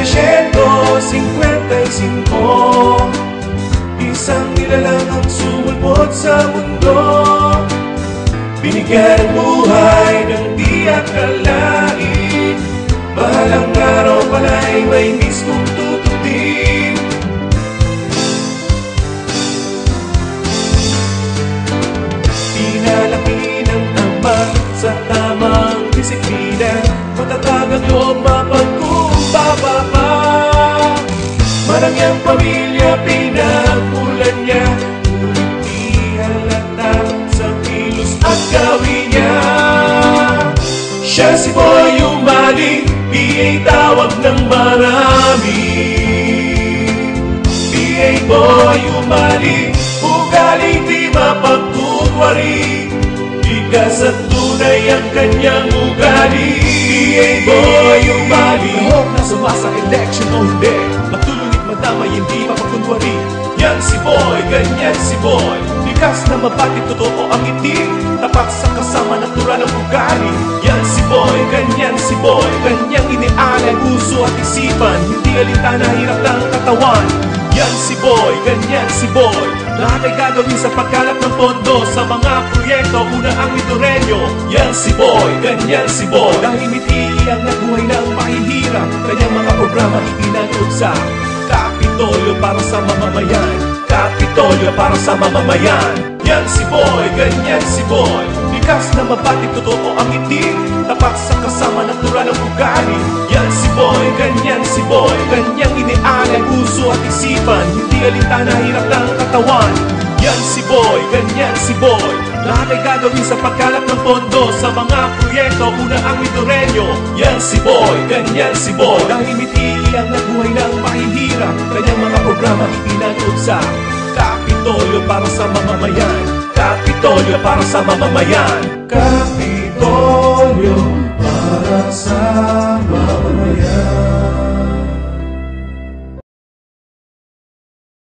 1955, isang nilalang ang sumulpot sa mundo. Binigyan ng buhay ng di akalain, bahalang araw pala'y may mismong tututin. Pinalaki ng ama sa tamang disiplina, matatag ang loob, mapagkumbaba pa. Marangyang pamilya pinagmulan niya, ngunit di halata sa kilos at gawin niya. Siya si Boy Umali, PA tawag ng marami. PA Boy Umali, ugaling di mapagkukwari, bigas at tunay ang kanyang ugali. PA Boy Umali, hope na sumasa election o hindi, matulungit madamay hindi mapagkunwari. Yan si Boy, ganyan si Boy, likas na mabati, totoo ang ngiti, tapat sa kasama, natural ang ugali. Yan si Boy, ganyan si Boy, kanyang inialay puso at isipan, hindi alintana hirap ng katawan. Yan si Boy, ganyan si Boy, lahat ay gagawin sa pagkalap ng pondo sa mga proyekto, una ang Midoreño. Yan si Boy, ganyan si Boy, dahil mitili ang nabuhay ng mahihirap, kanyang mga programa ipinagod sa Kapitolyo para sa mamamayan, Kapitolyo para sa mamamayan. Yan si Boy, ganyan si Boy, likas na mabati, totoo ang ngiti, tapat sa kasama, natural ang ugali. Yan si Boy, ganyan si Boy, kanyang inialay puso at isipan, hindi alintana hirap ng katawan. Yan si Boy, ganyan si Boy, lahat ay gagawin sa pagkalap ng pondo sa mga proyekto, una ang Midoreño. Yan si Boy, ganyan si Boy, dahil mitili ang nabuhay ng mahihirap, kanyang mga programa ipinagod sa Kapitolyo para sa mamamayan, Kapitolyo para sa mamamayan, Kapitolyo.